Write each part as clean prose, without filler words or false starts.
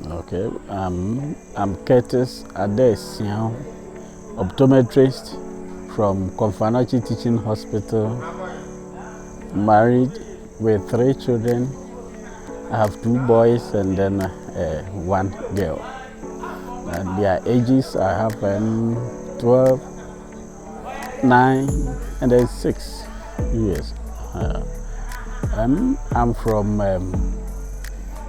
Okay, I'm Curtis Addae, Optometrist from Komfo Anokye Teaching Hospital, married with 3 children. I have 2 boys and then 1 girl. And their ages, I have 12, 9, and then 6 years. I'm from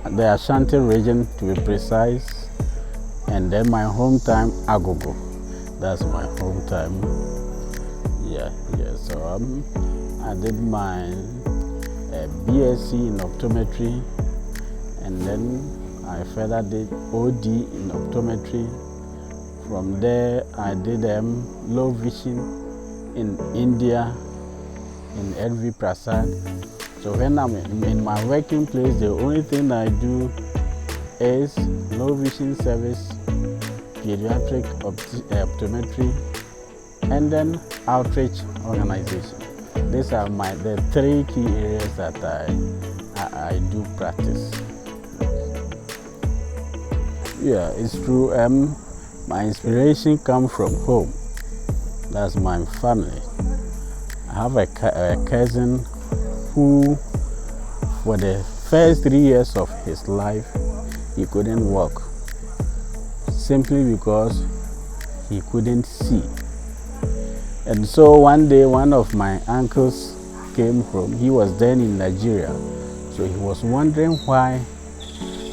the Ashanti region, to be precise, and then my hometown, Agogo. That's my hometown. Yeah. So I did my BSc in optometry, and then I further did OD in optometry. From there, I did low vision in India, in HVCO. So when I'm in my working place, the only thing I do is low vision service, pediatric optometry, and then outreach organization. These are the 3 key areas that I do practice. Yeah, it's true. My inspiration comes from home. That's my family. I have a cousin who, for the first 3 years of his life, he couldn't walk, simply because he couldn't see. And so one day, one of my uncles came home. He was then in Nigeria, so he was wondering why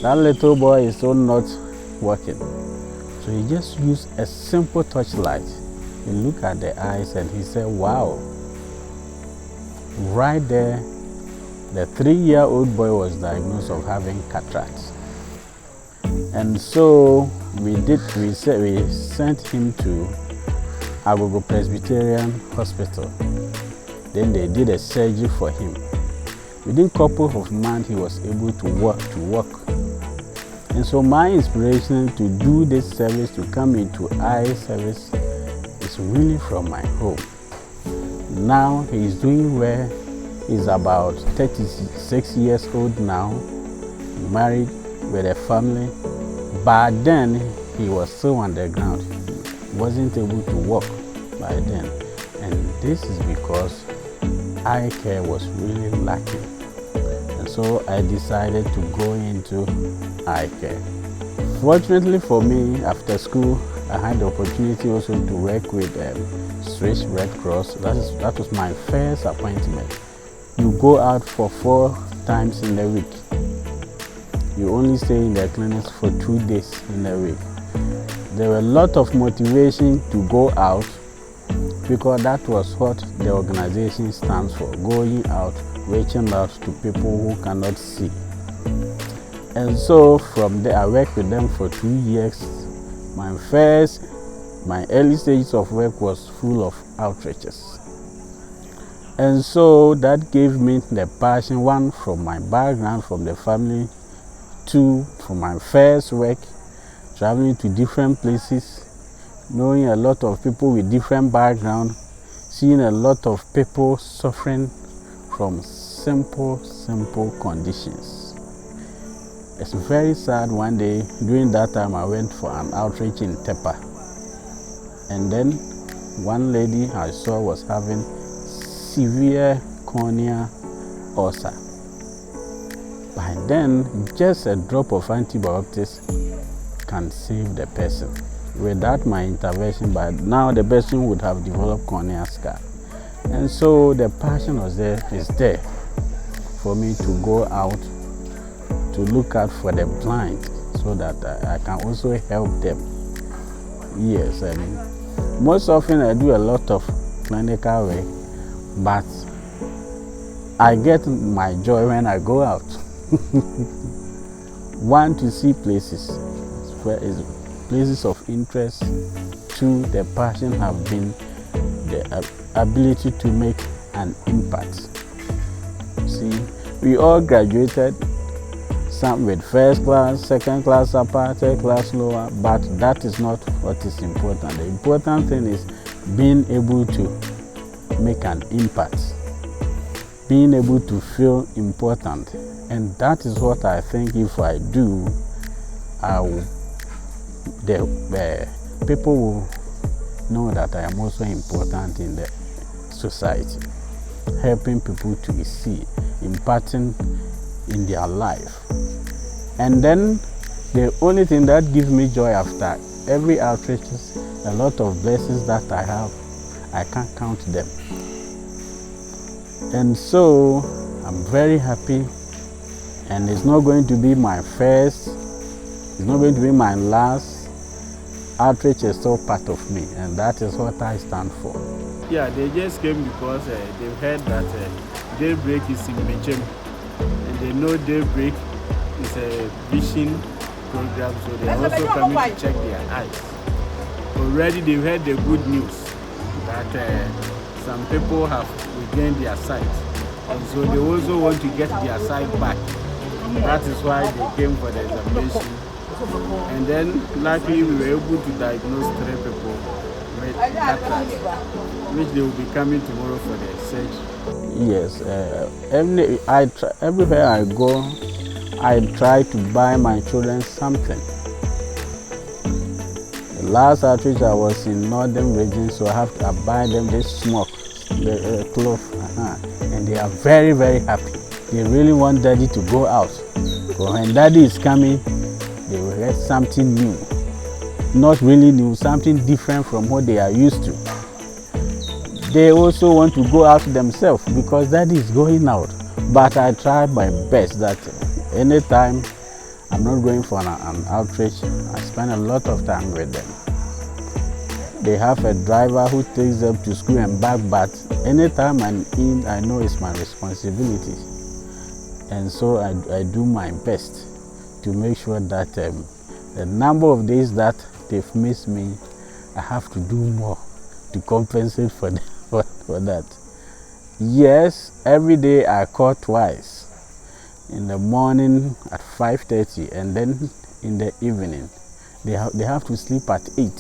that little boy is so not working. So he just used a simple torchlight. He looked at the eyes and he said, wow. Right there, the 3-year-old boy was diagnosed of having cataract. And so we sent him to Agogo Presbyterian Hospital. Then they did a surgery for him. Within a couple of months, he was able to walk. And so my inspiration to do this service, to come into eye service, is really from my home. Now he's doing well. He's about 36 years old now, married with a family. But then he was still on the ground. He wasn't able to walk by then. And this is because eye care was really lacking. And so I decided to go into eye care. Fortunately for me, after school, I had the opportunity also to work with Swiss Red Cross. That was my first appointment. You go out for 4 times in a week. You only stay in the clinics for 2 days in a week. There were a lot of motivation to go out, because that was what the organization stands for, going out, reaching out to people who cannot see. And so from there, I worked with them for 2 years. My early stages of work was full of outreaches. And so that gave me the passion, 1, from my background, from the family, 2, from my first work, traveling to different places, knowing a lot of people with different backgrounds, seeing a lot of people suffering from simple conditions. It's very sad. One day, during that time, I went for an outreach in Tepa. And then one lady I saw was having severe cornea ulcer. By then, just a drop of antibiotics can save the person. Without my intervention, by now the person would have developed cornea scar. And so the passion is there for me to go out to look out for the blind, so that I can also help them. Yes, most often I do a lot of clinical work, but I get my joy when I go out. 1, to see places of interest. 2, the passion have been the ability to make an impact. See, we all graduated, some with first class, second class upper, third class lower, but that is not what is important. The important thing is being able to make an impact, being able to feel important. And that is what I think if I do, people will know that I am also important in the society, helping people to see, imparting in their life. And then the only thing that gives me joy after every outreach is a lot of blessings that I have. I can't count them. And so I'm very happy, and it's not going to be my first, it's not going to be my last. Outreach is still part of me, and that is what I stand for. Yeah, they just came because they've heard that Daybreak is in Mechem, and they know Daybreak is a vision program, so they're also coming to check their eyes. Already they've heard the good news that some people have regained their sight, and so they also want to get their sight back. That is why they came for the examination. And then luckily we were able to diagnose 3 people with cataract, which they will be coming tomorrow for the surgery. Yes, everywhere I go, I try to buy my children something. The last outreach I was in northern region, so I have to buy them this smoke, the cloth, and they are very, very happy. They really want daddy to go out. So when daddy is coming, they will get something new. Not really new, something different from what they are used to. They also want to go out themselves because daddy is going out. But I try my best that anytime I'm not going for an outreach, I spend a lot of time with them. They have a driver who takes them to school and back, but anytime I'm in, I know it's my responsibility. And so I do my best to make sure that the number of days that they've missed me, I have to do more to compensate for that. Yes, every day I call twice. In the morning at 5:30 and then in the evening. They have to sleep at 8.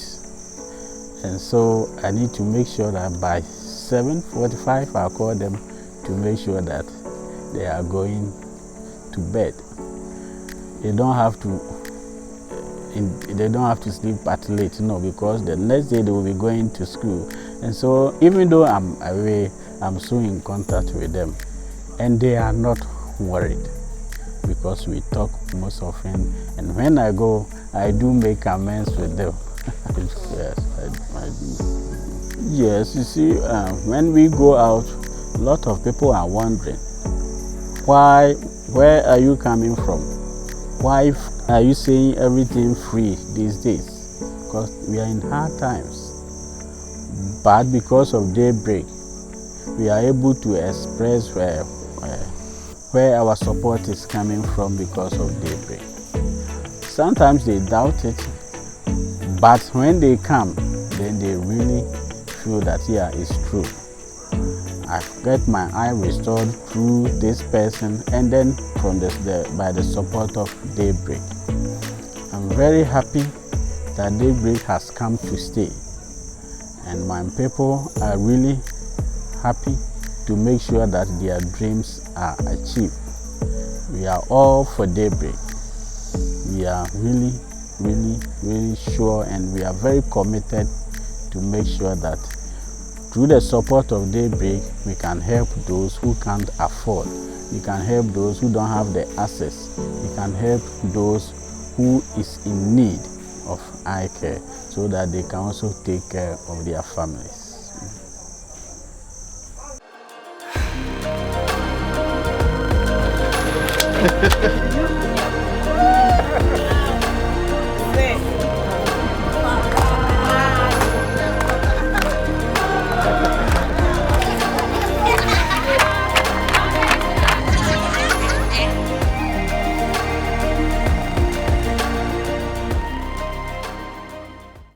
And so I need to make sure that by 7:45 I call them to make sure that they are going to bed. They don't have to sleep at late, no, because the next day they will be going to school. And so even though I'm away, I'm still in contact with them, and they are not worried because we talk most often. And when I go, I do make amends with them. Yes, I do. Yes, you see, when we go out, a lot of people are wondering, where are you coming from? Why are you saying everything free these days? Because we are in hard times. But because of Daybreak, we are able to express where our support is coming from because of Daybreak. Sometimes they doubt it, but when they come, then they really feel that, yeah, it's true. I get my eye restored through this person, and then from by the support of Daybreak. I'm very happy that Daybreak has come to stay, and my people are really happy to make sure that their dreams are achieved. We are all for Daybreak. We are really, really, really sure, and we are very committed to make sure that through the support of Daybreak, we can help those who can't afford. We can help those who don't have the access. We can help those who is in need of eye care so that they can also take care of their families.